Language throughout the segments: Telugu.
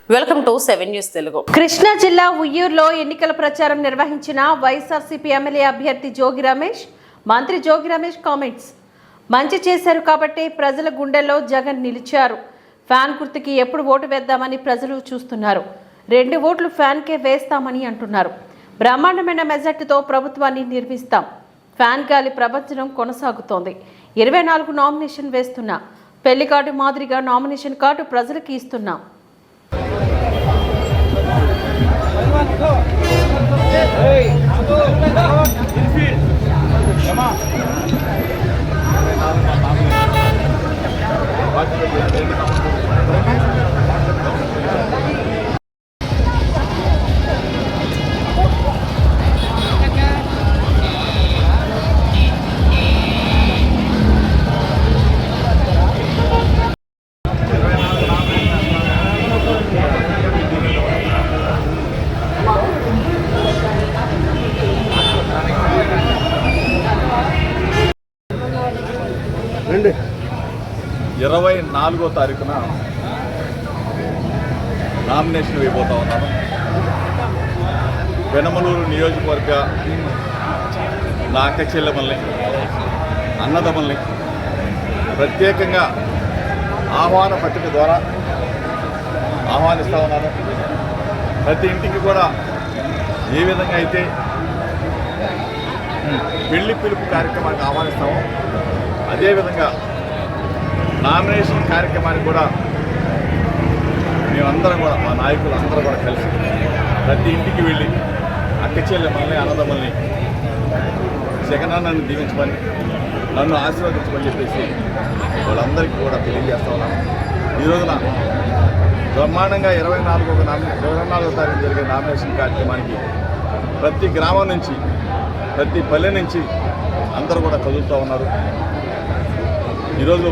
Welcome to 7 news Telugu. Krishna జిల్లా ఉయ్యూరులో ఎన్నికల ప్రచారం నిర్వహించిన వైఎస్ఆర్సీపీ ఎమ్మెల్యే అభ్యర్థి జోగి రమేష్, మంత్రి జోగి రమేష్ కామెంట్స్. మంచి చేశారు కాబట్టి ప్రజల గుండెల్లో జగన్ నిలిచారు. ఫ్యాన్ గుర్తుకి ఎప్పుడు ఓటు వేద్దామని ప్రజలు చూస్తున్నారు. 2 ఓట్లు ఫ్యాన్కే వేస్తామని అంటున్నారు. బ్రహ్మాండమైన మెజార్టీతో ప్రభుత్వాన్ని నిర్మిస్తాం. ఫ్యాన్ గాలి ప్రపంచం కొనసాగుతోంది. 24 నామినేషన్ వేస్తున్నా. పెళ్లి కార్డు మాదిరిగా నామినేషన్ కార్డు ప్రజలకు ఇస్తున్నాం. రండి. 24వ తారీఖున నామినేషన్ వేయబోతా ఉన్నాను. పెనమలూరు నియోజకవర్గ నా అక్క చెల్లెమల్ని, అన్నదమ్మల్ని ప్రత్యేకంగా ఆహ్వాన పత్రిక ద్వారా ఆహ్వానిస్తూ ఉన్నాను. ప్రతి ఇంటికి కూడా ఏ విధంగా అయితే పెళ్లి పిలుపు కార్యక్రమానికి ఆహ్వానిస్తామో అదేవిధంగా నామినేషన్ కార్యక్రమానికి కూడా మేమందరం కూడా, మా నాయకులు అందరూ కూడా కలిసి ప్రతి ఇంటికి వెళ్ళి అక్క చెల్లెమల్ని, అన్నదమ్మల్ని జగనన్నను దీవించమని, నన్ను ఆశీర్వదించమని చెప్పేసి వాళ్ళందరికీ కూడా తెలియజేస్తా ఉన్నాను. ఈ రోజున బ్రహ్మాండంగా 24వ తారీఖు జరిగే నామినేషన్ కార్యక్రమానికి ప్రతి గ్రామం నుంచి, ప్రతి పల్లె నుంచి అందరూ కూడా కదులుతూ ఉన్నారు. ఈరోజు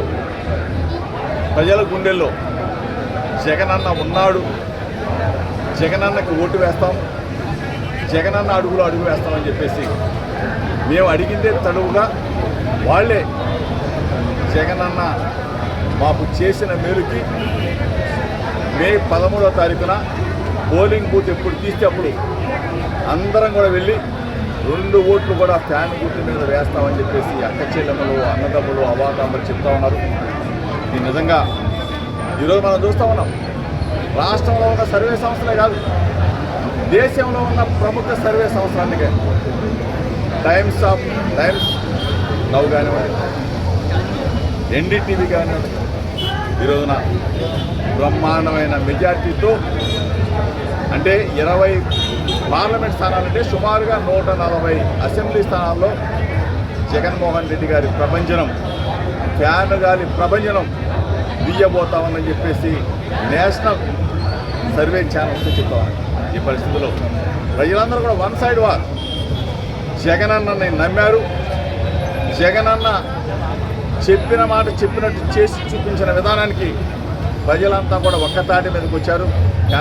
ప్రజల గుండెల్లో జగనన్న ఉన్నాడు, జగనన్నకు ఓటు వేస్తాం, జగనన్న అడుగులో అడుగు వేస్తామని చెప్పేసి మేము అడిగిందే తడువుగా వాళ్ళే జగనన్న మాకు చేసిన మేలుకి మే 13వ తారీఖున పోలింగ్ బూత్ ఎప్పుడు తీస్తే అప్పుడు అందరం కూడా వెళ్ళి 2 ఓట్లు కూడా ఫ్యాన్ గుర్తు మీద వేస్తామని చెప్పేసి అక్క చెల్లెమ్మలు, అన్నదమ్ములు, అవాతాంబలు చెప్తా ఉన్నారు. ఇది నిజంగా ఈరోజు మనం చూస్తూ ఉన్నాం. రాష్ట్రంలో ఉన్న సర్వే సంస్థలే కాదు, దేశంలో ఉన్న ప్రముఖ సర్వే సంస్థలకే టైమ్స్ నౌ కానివ్వండి, ఎన్డీటీవీ కానివ్వండి, ఈరోజున బ్రహ్మాండమైన మెజార్టీతో, అంటే 20 పార్లమెంట్ స్థానాలంటే సుమారుగా 140 అసెంబ్లీ స్థానాల్లో జగన్మోహన్ రెడ్డి గారి ప్రభంజనం, ఫ్యాన్ గాలి ప్రభంజనం దియ్యబోతామని చెప్పేసి నేషనల్ సర్వే ఛానల్స్ చెప్తామని. ఈ పరిస్థితుల్లో ప్రజలందరూ కూడా వన్ సైడ్ వార్. జగనన్నని నమ్మారు. జగనన్న చెప్పిన మాట చెప్పినట్టు చేసి చూపించిన విధానానికి ప్రజలంతా కూడా ఒక్కతాటి మీదకి వచ్చారు.